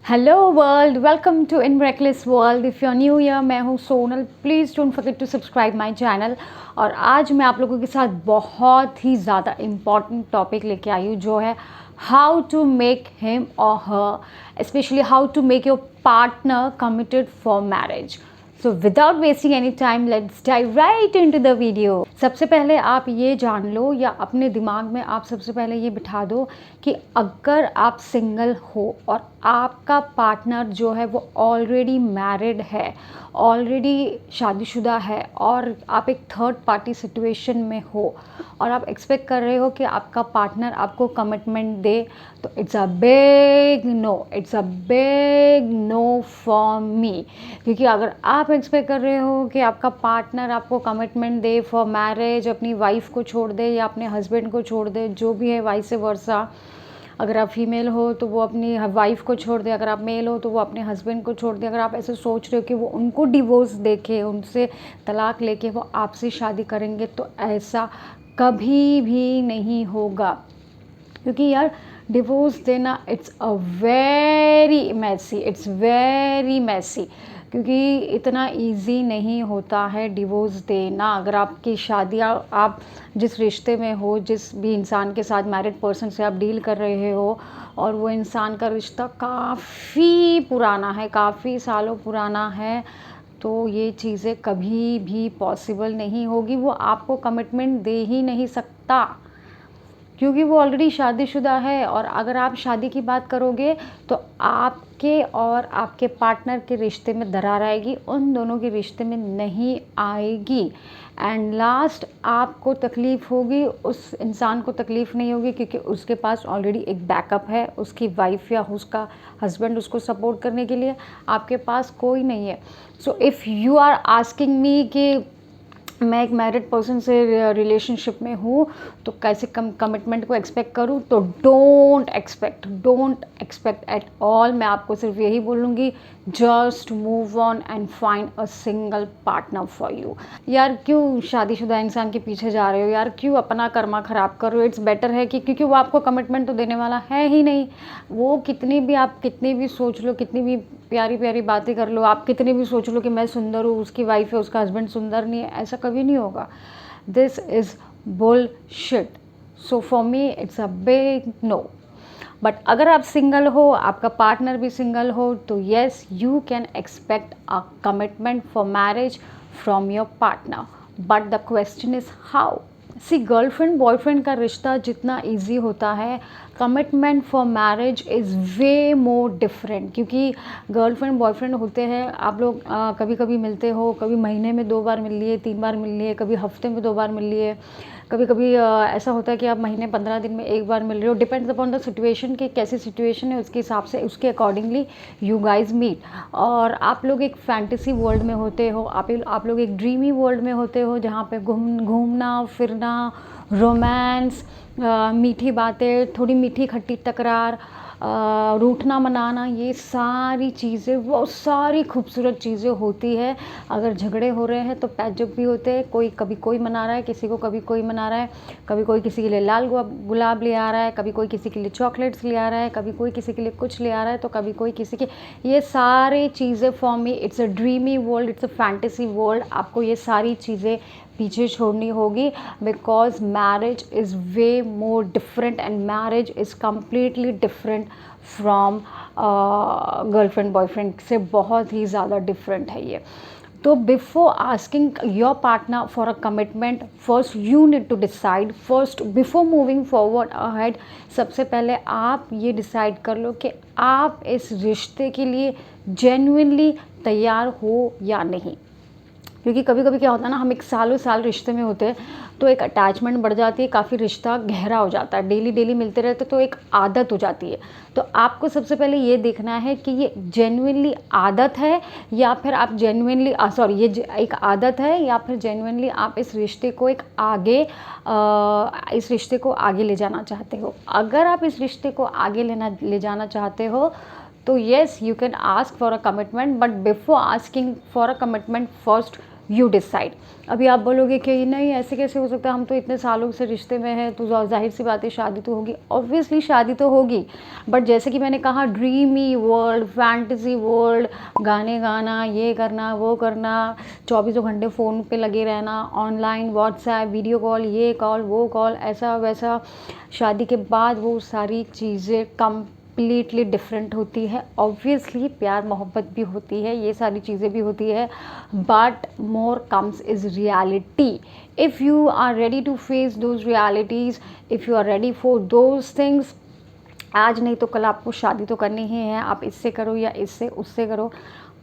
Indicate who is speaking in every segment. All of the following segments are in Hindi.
Speaker 1: Hello world, welcome to in reckless world. If you are new here, मैं हूँ Sonal. Please don't forget to subscribe my channel. और आज मैं आप लोगों के साथ बहुत ही ज़्यादा इम्पॉर्टेंट टॉपिक लेके आई हूँ, जो है हाउ टू मेक हिम और her, especially how to make your partner committed for marriage. So without wasting any time, let's dive right into the video. सबसे पहले आप ये जान लो, या अपने दिमाग में आप सबसे पहले ये बिठा दो कि अगर आप सिंगल हो और आपका पार्टनर जो है वो ऑलरेडी मैरिड है, ऑलरेडी शादीशुदा है, और आप एक थर्ड पार्टी सिचुएशन में हो और आप एक्सपेक्ट कर रहे हो कि आपका पार्टनर आपको कमिटमेंट दे, तो it's a big no, it's a big no for me. क्योंकि अगर आप एक्सपेक्ट कर रहे हो कि आपका पार्टनर आपको कमिटमेंट दे फॉर मैरिज, अपनी वाइफ को छोड़ दे या अपने हस्बैंड को छोड़ दे, जो भी है वाइस वर्सा, अगर आप फीमेल हो तो वो अपनी वाइफ को छोड़ दे, अगर आप मेल हो तो वो अपने हस्बैंड को छोड़ दे, अगर आप ऐसे सोच रहे हो कि वो उनको डिवोर्स देके, उनसे तलाक लेके वो आपसे शादी करेंगे, तो ऐसा कभी भी नहीं होगा। क्योंकि यार, डिवोर्स देना it's a very messy, it's very messy. क्योंकि इतना इजी नहीं होता है डिवोर्स देना। अगर आपकी शादियाँ, आप जिस रिश्ते में हो, जिस भी इंसान के साथ, मैरिड पर्सन से आप डील कर रहे हो, और वो इंसान का रिश्ता काफ़ी पुराना है, काफ़ी सालों पुराना है, तो ये चीज़ें कभी भी पॉसिबल नहीं होगी। वो आपको कमिटमेंट दे ही नहीं सकता, क्योंकि वो ऑलरेडी शादीशुदा है। और अगर आप शादी की बात करोगे तो आपके और आपके पार्टनर के रिश्ते में दरार आएगी, उन दोनों के रिश्ते में नहीं आएगी। एंड लास्ट आपको तकलीफ़ होगी, उस इंसान को तकलीफ़ नहीं होगी, क्योंकि उसके पास ऑलरेडी एक बैकअप है, उसकी वाइफ या उसका हस्बैंड उसको सपोर्ट करने के लिए। आपके पास कोई नहीं है। So if you are asking me कि मैं एक मैरिड पर्सन से रिलेशनशिप में हूँ तो कैसे कमिटमेंट को एक्सपेक्ट करूँ, तो डोंट एक्सपेक्ट एट ऑल। मैं आपको सिर्फ यही बोलूँगी, just move on and find a single partner for you. यार, क्यों शादीशुदा इंसान के पीछे जा रहे हो? यार, क्यों अपना कर्मा ख़राब कर रहे हो? इट्स बेटर है कि, क्योंकि वो आपको कमिटमेंट तो देने वाला है ही नहीं। वो कितनी भी, आप कितनी भी सोच लो, कितनी भी प्यारी प्यारी बातें कर लो, आप कितनी भी सोच लो कि मैं सुंदर हूँ, उसकी वाइफ है, उसका हस्बैंड सुंदर नहीं है, ऐसा कभी नहीं होगा। This is bullshit. So for me it's a big no. But अगर आप सिंगल हो, आपका पार्टनर भी सिंगल हो, तो yes, you can expect a commitment for marriage from your partner. But the question is how. See, girlfriend boyfriend का रिश्ता जितना ईजी होता है, commitment for marriage is way more different. क्योंकि गर्लफ्रेंड बॉयफ्रेंड होते हैं, आप लोग कभी कभी मिलते हो, कभी महीने में 2 बार मिल लिए, 3 बार मिल लिए, कभी हफ्ते में 2 बार मिल लिए, कभी कभी ऐसा होता है कि आप महीने 15 दिन में 1 बार मिल रहे हो। डिपेंड्स अपॉन द सिचुएशन कि कैसी सिचुएशन है, उसके हिसाब से, उसके अकॉर्डिंगली यू गाइज मीट। और आप लोग एक फैंटेसी वर्ल्ड में होते हो, आप लोग एक ड्रीमी वर्ल्ड में होते हो, जहाँ पे घूमना फिरना, रोमांस, मीठी बातें, थोड़ी मीठी खट्टी तकरार, रूठना मनाना, ये सारी चीज़ें, वो सारी खूबसूरत चीज़ें होती है। अगर झगड़े हो रहे हैं तो पैचअप भी होते हैं, कोई कभी कोई मना रहा है किसी को, कभी कोई मना रहा है, कभी कोई किसी के लिए लाल गुलाब ले आ रहा है, कभी कोई किसी के लिए चॉकलेट्स ले आ रहा है, कभी कोई किसी के लिए कुछ ले आ रहा है, तो कभी कोई किसी के। ये सारी चीज़ें for me it's a dreamy world, it's a fantasy world. आपको ये सारी चीज़ें पीछे छोड़नी होगी, because marriage is way more different and marriage is completely different from girlfriend boyfriend से, बहुत ही ज़्यादा डिफरेंट है ये। तो before asking your partner for a commitment, first you need to decide, first before moving forward ahead, सबसे पहले आप ये डिसाइड कर लो कि आप इस रिश्ते के लिए जेन्युइनली तैयार हो या नहीं। क्योंकि कभी कभी क्या होता है ना, हम एक सालों साल रिश्ते में होते हैं तो एक अटैचमेंट बढ़ जाती है, काफ़ी रिश्ता गहरा हो जाता है, डेली डेली मिलते रहते तो एक आदत हो जाती है। तो आपको सबसे पहले ये देखना है कि ये जेन्युइनली आदत है, या फिर आप जेन्युइनली एक आदत है, या फिर जेन्युइनली आप इस रिश्ते को इस रिश्ते को आगे ले जाना चाहते हो। अगर आप इस रिश्ते को आगे ले जाना चाहते हो, तो yes, you can ask for a commitment, but before asking for a commitment, first you decide. अभी आप बोलोगे कि नहीं ऐसे कैसे हो सकता है, हम तो इतने सालों से रिश्ते में हैं, तो जाहिर सी बात है शादी तो होगी। ऑब्वियसली शादी तो होगी, बट जैसे कि मैंने कहा ड्रीमी वर्ल्ड, फैंटेसी वर्ल्ड, गाने गाना, ये करना वो करना, 24 घंटे फ़ोन पे लगे रहना, ऑनलाइन व्हाट्सएप, वीडियो कॉल, ये कॉल वो कॉल, ऐसा वैसा। शादी के बाद वो सारी चीज़ें कम्प्लीटली डिफरेंट होती है। ऑब्वियसली प्यार मोहब्बत भी होती है, ये सारी चीज़ें भी होती है, but more comes is reality. If you are ready to face those realities, if you are ready for those things, आज नहीं तो कल आपको शादी तो करनी ही है। आप इससे करो या इससे उससे करो,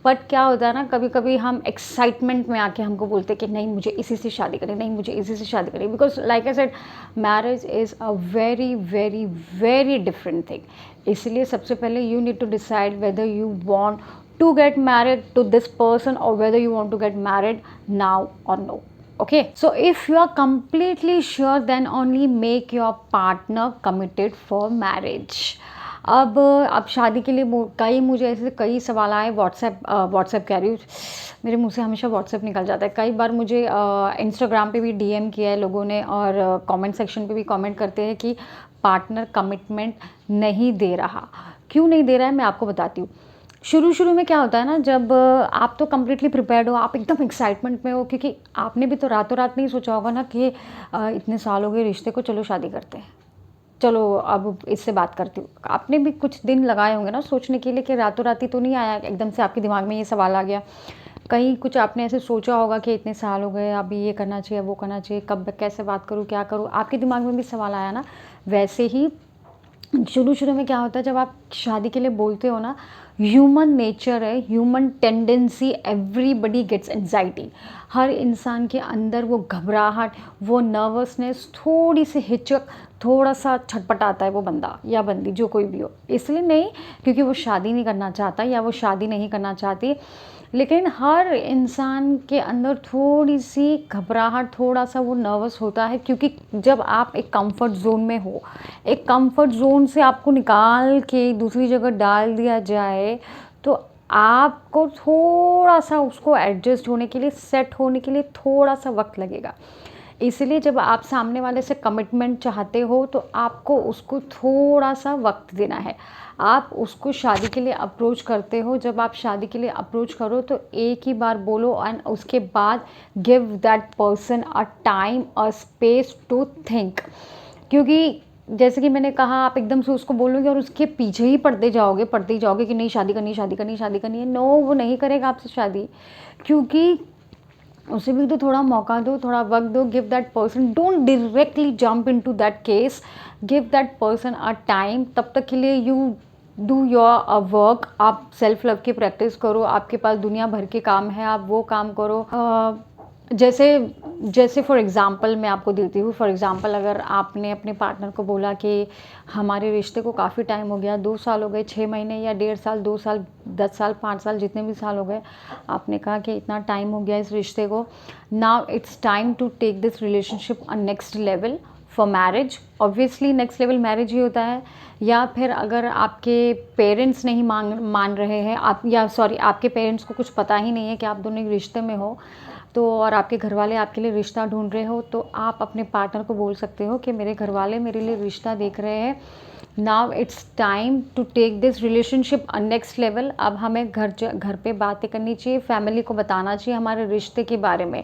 Speaker 1: बट क्या होता है ना, कभी कभी हम एक्साइटमेंट में आके हमको बोलते हैं कि नहीं मुझे इसी से शादी करनी, नहीं मुझे इसी से शादी करनी, because like I said marriage is a very very very different thing. इसलिए सबसे पहले you need to decide whether you want to get married to this person और whether you want to get married now और no. Okay, so if you are completely sure, then only make your partner committed for marriage. अब शादी के लिए मुझे ऐसे कई सवाल आए। व्हाट्सएप कह रही हूँ, मेरे मुंह से हमेशा व्हाट्सएप निकल जाता है। कई बार मुझे इंस्टाग्राम पे भी डीएम किया है लोगों ने, और कमेंट सेक्शन पे भी कमेंट करते हैं कि पार्टनर कमिटमेंट नहीं दे रहा। क्यों नहीं दे रहा है, मैं आपको बताती हूँ। शुरू में क्या होता है ना, जब आप तो कम्प्लीटली प्रिपेयर्ड हो, आप एकदम एक्साइटमेंट में हो, क्योंकि आपने भी तो रातों रात नहीं सोचा होगा ना कि इतने साल हो गए रिश्ते को, चलो शादी करते हैं, चलो अब इससे बात करती हूँ। आपने भी कुछ दिन लगाए होंगे ना सोचने के लिए, कि रातों रात ही तो नहीं आया एकदम से आपके दिमाग में ये सवाल आ गया। कहीं कुछ आपने ऐसे सोचा होगा कि इतने साल हो गए, अभी ये करना चाहिए वो करना चाहिए, कब कैसे बात करूँ क्या करूँ, आपके दिमाग में भी सवाल आया ना। वैसे ही शुरू में क्या होता है, जब आप शादी के लिए बोलते हो ना, ह्यूमन नेचर है, human tendency, everybody gets anxiety. हर इंसान के अंदर वो घबराहट, वो नर्वसनेस, थोड़ी सी हिचक, थोड़ा सा छटपटाता है वो बंदा या बंदी, जो कोई भी हो। इसलिए नहीं क्योंकि वो शादी नहीं करना चाहता या वो शादी नहीं करना चाहती, लेकिन हर इंसान के अंदर थोड़ी सी घबराहट, थोड़ा सा वो नर्वस होता है, क्योंकि जब आप एक कंफर्ट जोन में हो, एक कंफर्ट जोन से आपको निकाल के दूसरी जगह डाल दिया जाए, तो आपको थोड़ा सा उसको एडजस्ट होने के लिए, सेट होने के लिए थोड़ा सा वक्त लगेगा। इसलिए जब आप सामने वाले से कमिटमेंट चाहते हो, तो आपको उसको थोड़ा सा वक्त देना है। आप उसको शादी के लिए अप्रोच करते हो, जब आप शादी के लिए अप्रोच करो तो एक ही बार बोलो, एंड उसके बाद give that person a time, a space to think. क्योंकि जैसे कि मैंने कहा, आप एकदम से उसको बोलोगे और उसके पीछे ही पड़ते ही जाओगे कि नहीं शादी करनी शादी करनी शादी करनी है। नो, वो नहीं करेगा आपसे शादी, क्योंकि उसे भी तो थोड़ा मौका दो, थोड़ा वक्त दो। Give that person, don't directly jump into that case, give that person a time. तब तक के लिए यू डू योर वर्क, आप सेल्फ लव की प्रैक्टिस करो। आपके पास दुनिया भर के काम है, आप वो काम करो। जैसे फॉर एग्ज़ाम्पल मैं आपको देती हूँ, फॉर एग्ज़ाम्पल अगर आपने अपने पार्टनर को बोला कि हमारे रिश्ते को काफ़ी टाइम हो गया, 2 साल हो गए, 6 महीने या 1.5 साल, 2 साल, 10 साल, 5 साल, जितने भी साल हो गए, आपने कहा कि इतना टाइम हो गया इस रिश्ते को, now it's time to take this relationship a next level for marriage. Obviously next level marriage ही होता है। या फिर अगर आपके पेरेंट्स नहीं मान रहे हैं, आपके पेरेंट्स को कुछ पता ही नहीं है कि आप दोनों एक रिश्ते में हो, तो और आपके घर वाले आपके लिए रिश्ता ढूंढ रहे हो, तो आप अपने पार्टनर को बोल सकते हो कि मेरे घर वाले मेरे लिए रिश्ता देख रहे हैं, now it's time to take this relationship a next level. अब हमें घर पे बातें करनी चाहिए, फैमिली को बताना चाहिए हमारे रिश्ते के बारे में।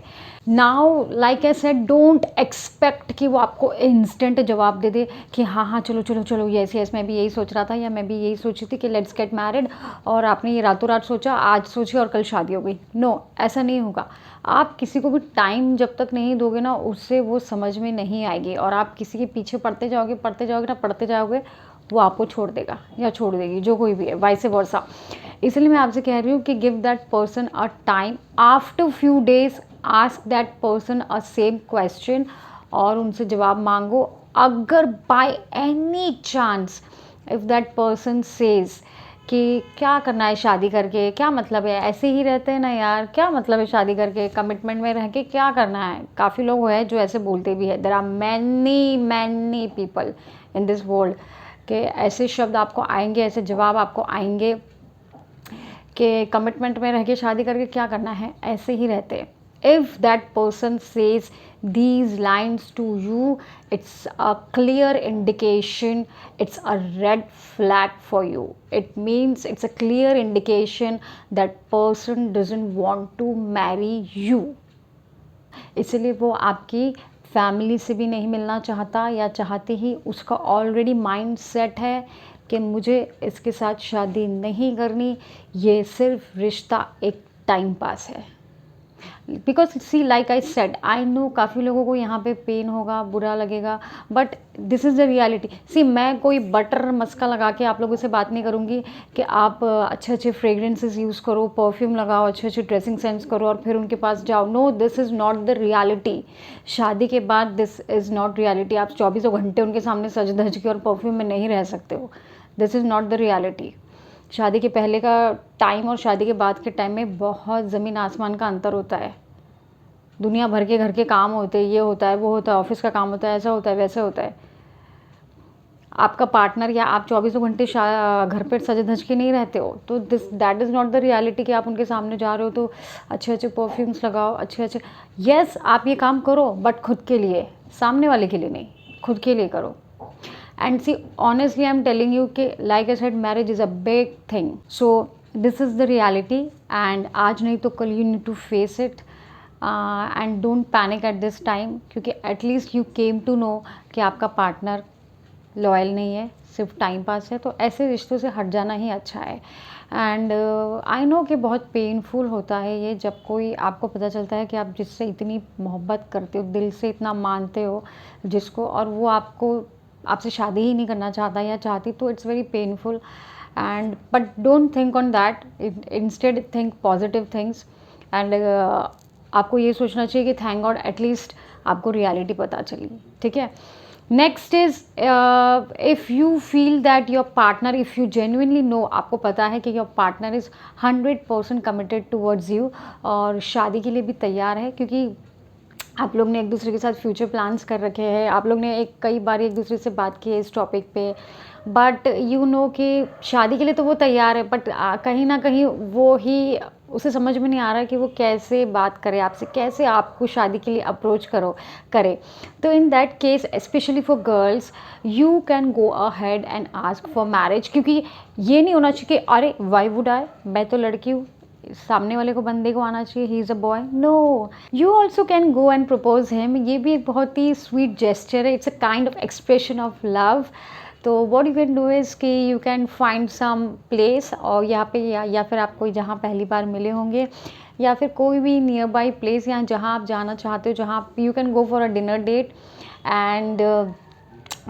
Speaker 1: Now like I said, don't expect कि वो आपको इंस्टेंट जवाब दे दे कि हाँ हाँ चलो चलो चलो, यस यस मैं भी यही सोच रहा था, या मैं भी यही सोची थी कि लेट्स गेट मैरिड, और आपने ये रातों रात सोचा, आज सोची और कल शादी हो गई। नो, ऐसा नहीं होगा। आप किसी को भी टाइम जब तक नहीं दोगे ना, उससे वो समझ में नहीं आएगी, और आप किसी के पीछे पढ़ते जाओगे वो आपको छोड़ देगा या छोड़ देगी, जो कोई भी है, वाइस वर्सा। इसलिए मैं आपसे कह रही हूँ कि give that person a time, after few days ask that person a same question, और उनसे जवाब मांगो। अगर by any chance if that person says कि क्या करना है शादी करके, क्या मतलब है, ऐसे ही रहते हैं ना यार, क्या मतलब है शादी करके, कमिटमेंट में रह के क्या करना है। काफ़ी लोग हैं जो ऐसे बोलते भी है। There are many people in this world कि ऐसे शब्द आपको आएंगे, ऐसे जवाब आपको आएंगे कि कमिटमेंट में रह के शादी करके क्या करना है, ऐसे ही रहते हैं। if that person says these lines to you, it's a clear indication, it's a red flag for you. It means it's a clear indication that person doesn't want to marry you. इसलिए वो आपकी फैमिली से भी नहीं मिलना चाहता, या चाहते ही उसका ऑलरेडी माइंड सेट है कि मुझे इसके साथ शादी नहीं करनी, ये सिर्फ रिश्ता एक टाइम पास है। Because see like I said, I know काफ़ी लोगों को यहाँ पे पेन होगा, बुरा लगेगा, but this is the reality. See मैं कोई बटर मस्का लगा के आप लोगों से बात नहीं करूँगी कि आप अच्छे अच्छे फ्रेगरेंसेस यूज़ करो, परफ्यूम लगाओ, अच्छे अच्छे ड्रेसिंग सेंस करो और फिर उनके पास जाओ। No, this is not the reality. शादी के बाद दिस इज़ नॉट रियलिटी। आप 24 घंटे उनके सामने सज धज के और परफ्यूम में नहीं रह सकते हो। This is not the reality. शादी के पहले का टाइम और शादी के बाद के टाइम में बहुत ज़मीन आसमान का अंतर होता है। दुनिया भर के घर के काम होते हैं, ये होता है, वो होता है, ऑफिस का काम होता है, ऐसा होता है, वैसे होता है। आपका पार्टनर या आप 24 घंटे घर पर सज धज के नहीं रहते हो, तो that is not the reality कि आप उनके सामने जा रहे हो तो अच्छे अच्छे परफ्यूम्स लगाओ, अच्छे अच्छे। यस, आप ये काम करो, बट खुद के लिए, सामने वाले के लिए नहीं, खुद के लिए करो। And see, honestly, I'm telling you कि like I said, marriage is a big thing. So this is the reality, and आज नहीं तो कल you need to face it, and don't panic at this time, क्योंकि at least you came to know कि आपका पार्टनर लॉयल नहीं है, सिर्फ टाइम पास है। तो ऐसे रिश्तों से हट जाना ही अच्छा है। एंड आई नो कि बहुत पेनफुल होता है ये, जब कोई आपको पता चलता है कि आप जिससे इतनी मोहब्बत करते हो, दिल से इतना मानते हो जिसको, और वो आपसे शादी ही नहीं करना चाहता या चाहती, तो it's very painful. And but don't think on that, instead think positive things. And आपको ये सोचना चाहिए कि थैंक गॉड एटलीस्ट आपको रियलिटी पता चली। ठीक है, next is if you feel that your partner, if you genuinely know, आपको पता है कि your partner is 100% committed towards you और शादी के लिए भी तैयार है, क्योंकि आप लोग ने एक दूसरे के साथ फ्यूचर प्लान्स कर रखे हैं, आप लोग ने कई बार एक दूसरे से बात की है इस टॉपिक पे, बट यू नो कि शादी के लिए तो वो तैयार है, बट कहीं ना कहीं वो ही, उसे समझ में नहीं आ रहा है कि वो कैसे बात करे आपसे, कैसे आपको शादी के लिए अप्रोच करे। तो in that case, specially for girls, you can go ahead and ask for marriage, क्योंकि ये नहीं होना चाहिए कि अरे वाई वुड आई, मैं तो लड़की हूँ, सामने वाले को, बंदे को आना चाहिए, he is a boy. No, you also can go and propose him. ये भी एक बहुत ही स्वीट जेस्चर है, it's a kind of expression of love. तो what you can do is कि you can find some place, और यहाँ पे या फिर आप कोई जहाँ पहली बार मिले होंगे, या फिर कोई भी नियर बाई प्लेस, या जहाँ आप जाना चाहते हो, जहाँ you can go for a dinner date. And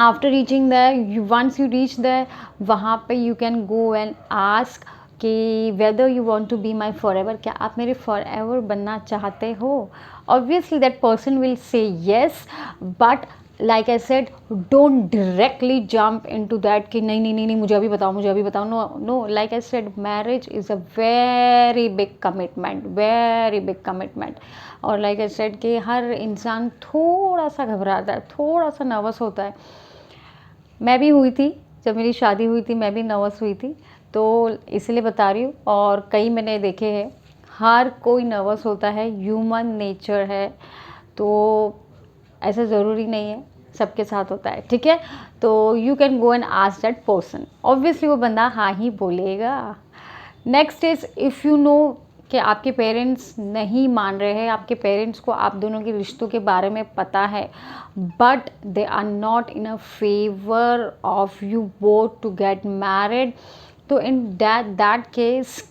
Speaker 1: after reaching there, once you reach there, वहाँ पे you can go and ask कि whether you want to be my forever, क्या आप मेरे फॉर एवर बनना चाहते हो। Obviously that person will say yes, but like I said, don't directly jump into that कि नहीं नहीं नहीं नहीं मुझे अभी बताओ, मुझे अभी बताओ। No no, like I said, marriage is a very big commitment, very big commitment. और लाइक आई सेड कि हर इंसान थोड़ा सा घबराता है, थोड़ा सा नर्वस होता है। मैं भी हुई थी, जब मेरी शादी हुई थी मैं भी नर्वस हुई थी, तो इसलिए बता रही हूँ। और कई मैंने देखे हैं, हर कोई नर्वस होता है, ह्यूमन नेचर है, तो ऐसा ज़रूरी नहीं है, सबके साथ होता है। ठीक है, तो you can go and ask that person, obviously वो बंदा हाँ ही बोलेगा। Next is, if you know कि आपके पेरेंट्स नहीं मान रहे हैं, आपके पेरेंट्स को आप दोनों के रिश्तों के बारे में पता है, but they are not in a favour of you both to get married, तो इन दैट केस,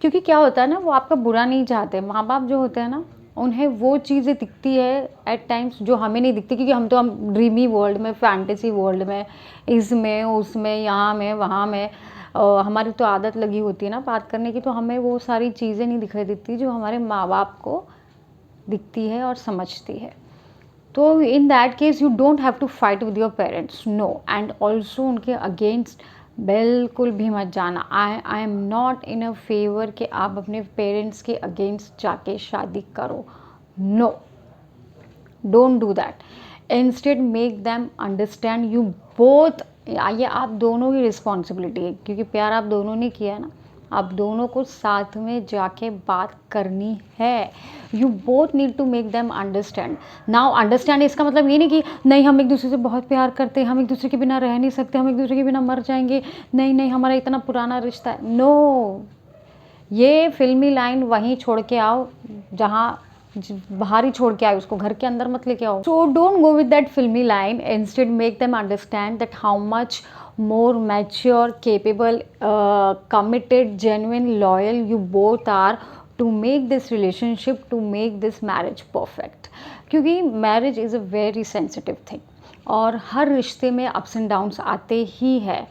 Speaker 1: क्योंकि क्या होता है ना, वो आपका बुरा नहीं चाहते। माँ बाप जो होते हैं ना, उन्हें वो चीज़ें दिखती है एट टाइम्स जो हमें नहीं दिखती, क्योंकि हम ड्रीमी वर्ल्ड में, फैंटेसी वर्ल्ड में, इसमें उसमें, यहाँ में वहाँ में, हमारी तो आदत लगी होती है ना बात करने की, तो हमें वो सारी चीज़ें नहीं दिखाई देती जो हमारे माँ बाप को दिखती है और समझती है। तो in that case you don't have to fight with your parents, no. And also उनके अगेंस्ट बिल्कुल भी मत जाना। I am not in a favour कि आप अपने पेरेंट्स के अगेंस्ट जाके शादी करो, no, don't do that. Instead make them understand you both, ये आप दोनों की रिस्पॉन्सिबिलिटी है, क्योंकि प्यार आप दोनों ने किया है ना, आप दोनों को साथ में जाके बात करनी है। You both need to make them understand. Now understand इसका मतलब ये नहीं कि नहीं हम एक दूसरे से बहुत प्यार करते हैं, हम एक दूसरे के बिना रह नहीं सकते, हम एक दूसरे के बिना मर जाएंगे, नहीं नहीं हमारा इतना पुराना रिश्ता है। नो, ये फिल्मी लाइन वहीं छोड़ के आओ जहाँ बाहर ही छोड़ के आओ, उसको घर के अंदर मत लेके आओ। So don't go with that फिल्मी line, instead make them understand that how much more mature, capable, committed, genuine, loyal you both are to make this relationship, to make this marriage perfect. क्योंकि marriage is a very sensitive thing और हर रिश्ते में ups and downs आते ही है,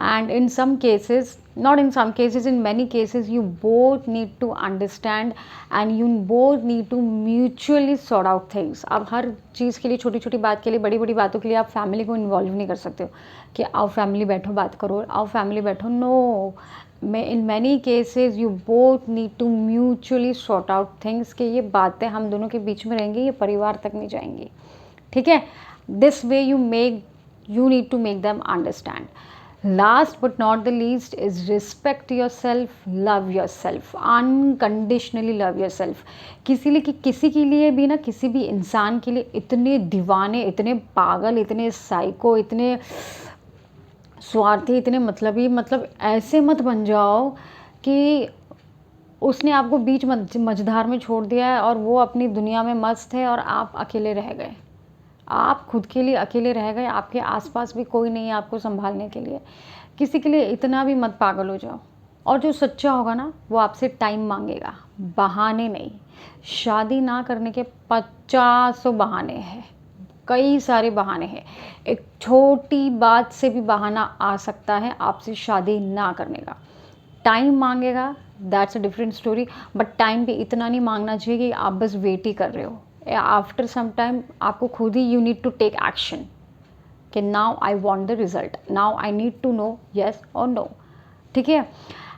Speaker 1: and in some cases, not in some cases, in many cases you both need to understand and you both need to mutually sort out things. अब हर चीज़ के लिए, छोटी छोटी बात के लिए, बड़ी बड़ी बातों के लिए आप फैमिली को इन्वॉल्व नहीं कर सकते हो कि आओ फैमिली बैठो बात करो, आओ फैमिली बैठो। No, in many cases you both need to mutually sort out things कि ये बातें हम दोनों के बीच में रहेंगी, ये परिवार तक नहीं जाएंगी, ठीक है। This way you need to make them understand. Last but not the least is respect yourself, love yourself, unconditionally love yourself. किसी के लिए भी ना, किसी भी इंसान के लिए इतने दीवाने, इतने पागल, इतने साइको, इतने स्वार्थी, इतने मतलब ऐसे मत बन जाओ कि उसने आपको बीच मझधार में छोड़ दिया है और वो अपनी दुनिया में मस्त है और आप अकेले रह गए। आप खुद के लिए अकेले रह गए, आपके आसपास भी कोई नहीं है आपको संभालने के लिए। किसी के लिए इतना भी मत पागल हो जाओ। और जो सच्चा होगा ना, वो आपसे टाइम मांगेगा, बहाने नहीं। शादी ना करने के 50 बहाने हैं, कई सारे बहाने हैं। एक छोटी बात से भी बहाना आ सकता है आपसे शादी ना करने का। टाइम मांगेगा, that's a different story, but time भी इतना नहीं मांगना चाहिए कि आप बस वेट ही कर रहे हो। आफ्टर सम टाइम आपको खुद ही you need to take action कि now I want the result, now I need to know yes और नो, ठीक है।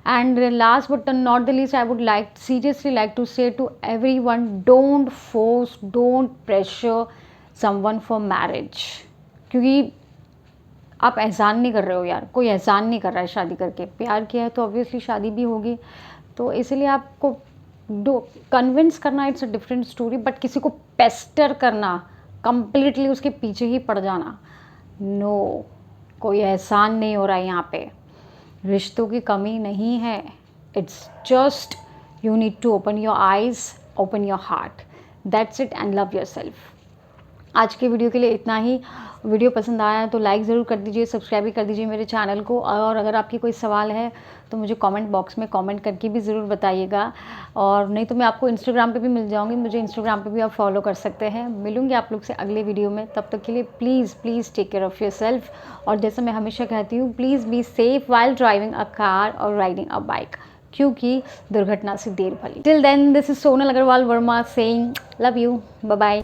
Speaker 1: And last but not the least, I would seriously like to say to everyone, don't force, don't pressure someone for marriage. क्योंकि आप एहसान नहीं कर रहे हो यार, कोई एहसान नहीं कर रहा है शादी करके। प्यार किया है तो ऑब्वियसली शादी भी होगी, तो इसलिए आपको कन्विंस करना it's a different story, but किसी को पेस्टर करना, कंप्लीटली उसके पीछे ही पड़ जाना, नो, कोई एहसान नहीं हो रहा है यहाँ पे। रिश्तों की कमी नहीं है, it's just you need to open your eyes, open your heart, that's it, and love yourself. आज के वीडियो के लिए इतना ही। वीडियो पसंद आया तो लाइक ज़रूर कर दीजिए, सब्सक्राइब भी कर दीजिए मेरे चैनल को, और अगर आपकी कोई सवाल है तो मुझे कमेंट बॉक्स में कमेंट करके भी ज़रूर बताइएगा, और नहीं तो मैं आपको इंस्टाग्राम पे भी मिल जाऊंगी, मुझे इंस्टाग्राम पे भी आप फॉलो कर सकते हैं। मिलूंगी आप लोग से अगले वीडियो में, तब तक के लिए please take care of yourself, और जैसा मैं हमेशा कहती हूँ, please be safe while driving a car और राइडिंग अ बाइक, क्योंकि दुर्घटना से देर भली। Till then, this is Sonal Agarwal Verma saying love you, bye bye.